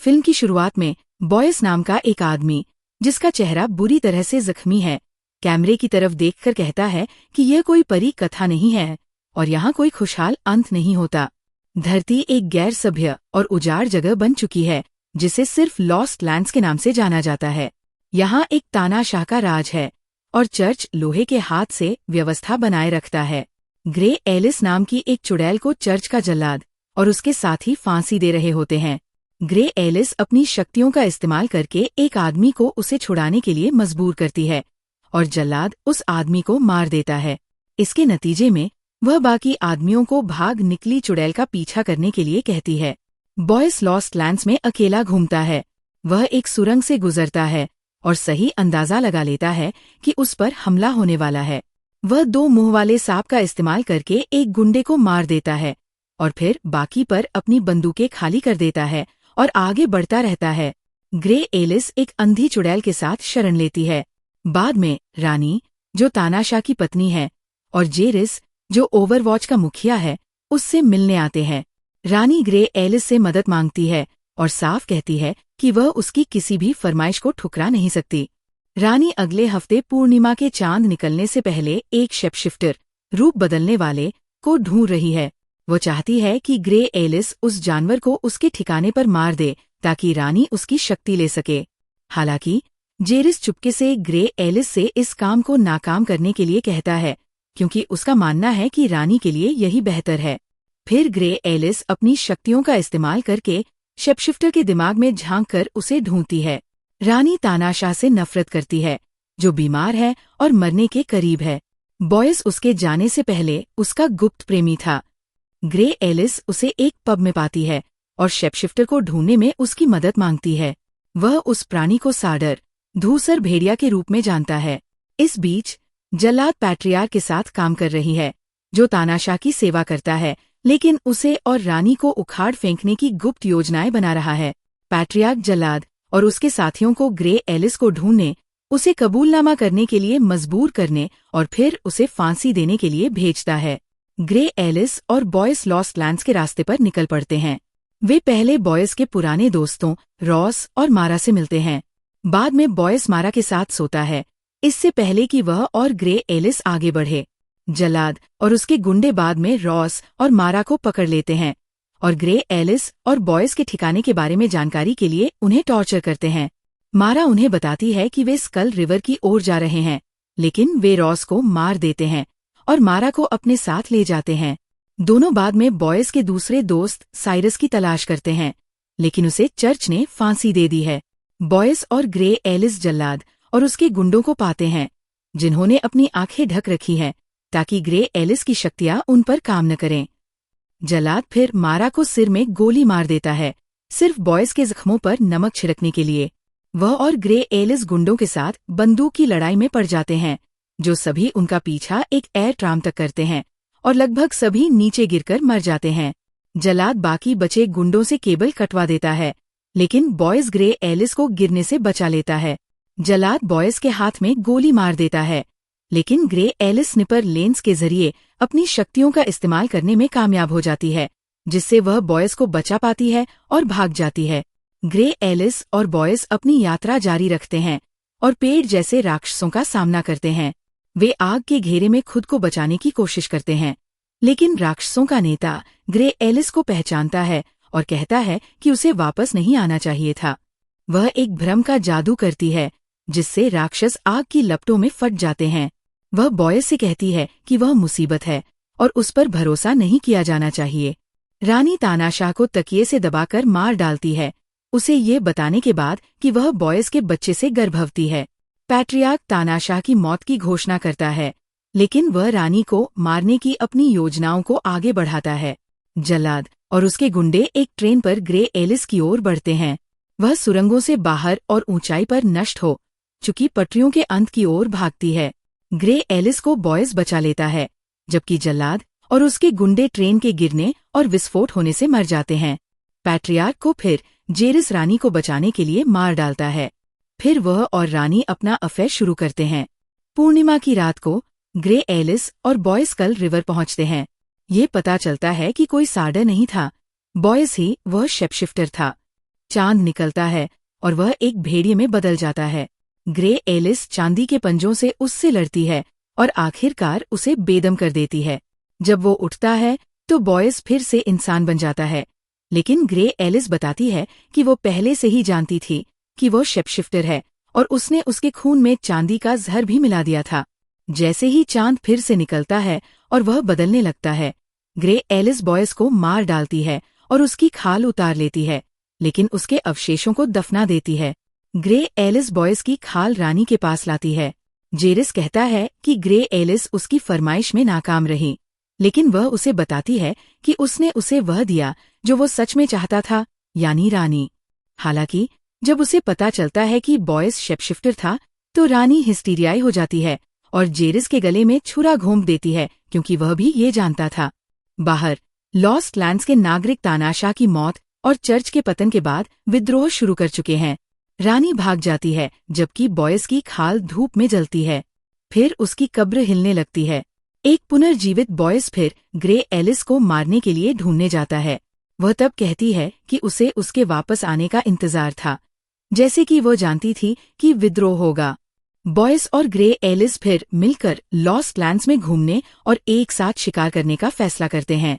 Film की शुरुआत में बॉयस नाम का एक आदमी, जिसका चेहरा बुरी तरह से जख्मी है, कैमरे की तरफ देखकर कहता है कि यह कोई परी कथा नहीं है और यहाँ कोई खुशहाल अंत नहीं होता। धरती एक गैर सभ्य और उजाड़ जगह बन चुकी है, जिसे सिर्फ लॉस्ट लैंड्स के नाम से जाना जाता है। यहाँ एक तानाशाह का राज है और चर्च लोहे के हाथ से व्यवस्था बनाए रखता है। ग्रे एलिस नाम की एक चुड़ैल को चर्च का जल्लाद और उसके साथी फांसी दे रहे होते हैं। ग्रे एलिस अपनी शक्तियों का इस्तेमाल करके एक आदमी को उसे छुड़ाने के लिए मजबूर करती है और जल्लाद उस आदमी को मार देता है। इसके नतीजे में वह बाकी आदमियों को भाग निकली चुड़ैल का पीछा करने के लिए कहती है। बॉयस लॉस्ट लैंड्स में अकेला घूमता है। वह एक सुरंग से गुजरता है और सही अंदाजा लगा लेता है कि उस पर हमला होने वाला है। वह 2 मुंह वाले सांप का इस्तेमाल करके एक गुंडे को मार देता है और फिर बाकी पर अपनी बंदूकें खाली कर देता है और आगे बढ़ता रहता है। ग्रे एलिस एक अंधी चुड़ैल के साथ शरण लेती है। बाद में रानी, जो तानाशाह की पत्नी है, और जेरिस, जो ओवरवॉच का मुखिया है, उससे मिलने आते हैं। रानी ग्रे एलिस से मदद मांगती है और साफ कहती है कि वह उसकी किसी भी फरमाइश को ठुकरा नहीं सकती। रानी अगले हफ्ते पूर्णिमा के चांद निकलने से पहले एक शेपशिफ्टर, रूप बदलने वाले, को ढूंढ रही है। वो चाहती है कि ग्रे एलिस उस जानवर को उसके ठिकाने पर मार दे ताकि रानी उसकी शक्ति ले सके। हालांकि जेरिस चुपके से ग्रे एलिस से इस काम को नाकाम करने के लिए कहता है, क्योंकि उसका मानना है कि रानी के लिए यही बेहतर है। फिर ग्रे एलिस अपनी शक्तियों का इस्तेमाल करके शेपशिफ्टर के दिमाग में झांककर उसे ढूंढती है। रानी तानाशाह से नफरत करती है, जो बीमार है और मरने के करीब है। बॉयस उसके जाने से पहले उसका गुप्त प्रेमी था। ग्रे एलिस उसे एक पब में पाती है और शेपशिफ्टर को ढूंढने में उसकी मदद मांगती है। वह उस प्राणी को साडर, धूसर भेड़िया के रूप में जानता है। इस बीच जल्लाद पैट्रियार्क के साथ काम कर रही है, जो तानाशाह की सेवा करता है, लेकिन उसे और रानी को उखाड़ फेंकने की गुप्त योजनाएं बना रहा है। पैट्रियार्क जल्लाद और उसके साथियों को ग्रे एलिस को ढूंढने, उसे कबूलनामा करने के लिए मजबूर करने और फिर उसे फांसी देने के लिए भेजता है। ग्रे एलिस और बॉयस लॉस्ट लैंड्स के रास्ते पर निकल पड़ते हैं। वे पहले बॉयस के पुराने दोस्तों रॉस और मारा से मिलते हैं। बाद में बॉयस मारा के साथ सोता है, इससे पहले कि वह और ग्रे एलिस आगे बढ़े। जल्लाद और उसके गुंडे बाद में रॉस और मारा को पकड़ लेते हैं और ग्रे एलिस और बॉयस के ठिकाने के बारे में जानकारी के लिए उन्हें टॉर्चर करते हैं। मारा उन्हें बताती है कि वे स्कल रिवर की ओर जा रहे हैं, लेकिन वे रॉस को मार देते हैं और मारा को अपने साथ ले जाते हैं। दोनों बाद में बॉयस के दूसरे दोस्त साइरस की तलाश करते हैं, लेकिन उसे चर्च ने फांसी दे दी है। बॉयस और ग्रे एलिस जल्लाद और उसके गुंडों को पाते हैं, जिन्होंने अपनी आंखें ढक रखी हैं ताकि ग्रे एलिस की शक्तियां उन पर काम न करें। जल्लाद फिर मारा को सिर में गोली मार देता है, सिर्फ बॉयस के जख्मों पर नमक छिड़कने के लिए। वह और ग्रे एलिस गुंडों के साथ बंदूक की लड़ाई में पड़ जाते हैं, जो सभी उनका पीछा एक एयर ट्राम तक करते हैं और लगभग सभी नीचे गिरकर मर जाते हैं। जल्लाद बाकी बचे गुंडों से केबल कटवा देता है, लेकिन बॉयस ग्रे एलिस को गिरने से बचा लेता है। जल्लाद बॉयस के हाथ में गोली मार देता है, लेकिन ग्रे एलिस स्निपर लेंस के जरिए अपनी शक्तियों का इस्तेमाल करने में कामयाब हो जाती है, जिससे वह बॉयस को बचा पाती है और भाग जाती है। ग्रे एलिस और बॉयस अपनी यात्रा जारी रखते हैं और पेड़ जैसे राक्षसों का सामना करते हैं। वे आग के घेरे में खुद को बचाने की कोशिश करते हैं, लेकिन राक्षसों का नेता ग्रे एलिस को पहचानता है और कहता है कि उसे वापस नहीं आना चाहिए था। वह एक भ्रम का जादू करती है, जिससे राक्षस आग की लपटों में फट जाते हैं। वह बॉयस से कहती है कि वह मुसीबत है और उस पर भरोसा नहीं किया जाना चाहिए। रानी तानाशाह को तकिए से दबाकर मार डालती है, उसे ये बताने के बाद कि वह बॉयस के बच्चे से गर्भवती है। पैट्रियार्क तानाशाह की मौत की घोषणा करता है, लेकिन वह रानी को मारने की अपनी योजनाओं को आगे बढ़ाता है। जल्लाद और उसके गुंडे एक ट्रेन पर ग्रे एलिस की ओर बढ़ते हैं। वह सुरंगों से बाहर और ऊंचाई पर नष्ट हो चुकी पटरियों के अंत की ओर भागती है। ग्रे एलिस को बॉयस बचा लेता है, जबकि जल्लाद और उसके गुंडे ट्रेन के गिरने और विस्फोट होने से मर जाते हैं। पैट्रियार्क को फिर जेरिस रानी को बचाने के लिए मार डालता है। फिर वह और रानी अपना अफेयर शुरू करते हैं। पूर्णिमा की रात को ग्रे एलिस और बॉयस स्कल रिवर पहुंचते हैं। ये पता चलता है कि कोई साडर नहीं था, बॉयस ही वह शेपशिफ्टर था। चांद निकलता है और वह एक भेड़िए में बदल जाता है। ग्रे एलिस चांदी के पंजों से उससे लड़ती है और आखिरकार उसे बेदम कर देती है। जब वो उठता है तो बॉयस फिर से इंसान बन जाता है, लेकिन ग्रे एलिस बताती है कि वो पहले से ही जानती थी कि वो शेपशिफ्टर है और उसने उसके खून में चांदी का जहर भी मिला दिया था। जैसे ही चांद फिर से निकलता है और वह बदलने लगता है, ग्रे एलिस बॉयस को मार डालती है और उसकी खाल उतार लेती है, लेकिन उसके अवशेषों को दफना देती है। ग्रे एलिस बॉयस की खाल रानी के पास लाती है। जेरिस कहता है कि ग्रे एलिस उसकी फरमाइश में नाकाम रही, लेकिन वह उसे बताती है कि उसने उसे वह दिया जो वो सच में चाहता था, यानी रानी। हालांकि जब उसे पता चलता है कि बॉयस शेपशिफ्टर था तो रानी हिस्टीरियाई हो जाती है और जेरिस के गले में छुरा घोंप देती है, क्योंकि वह भी ये जानता था। बाहर लॉस्ट लैंड्स के नागरिक तानाशाह की मौत और चर्च के पतन के बाद विद्रोह शुरू कर चुके हैं। रानी भाग जाती है जबकि बॉयस की खाल धूप में जलती है। फिर उसकी कब्र हिलने लगती है। एक पुनर्जीवित बॉयस फिर ग्रे एलिस को मारने के लिए ढूंढने जाता है। वह तब कहती है कि उसे उसके वापस आने का इंतजार था, जैसे कि वो जानती थी कि विद्रोह होगा। बॉयस और ग्रे एलिस फिर मिलकर लॉस्ट लैंड्स में घूमने और एक साथ शिकार करने का फैसला करते हैं।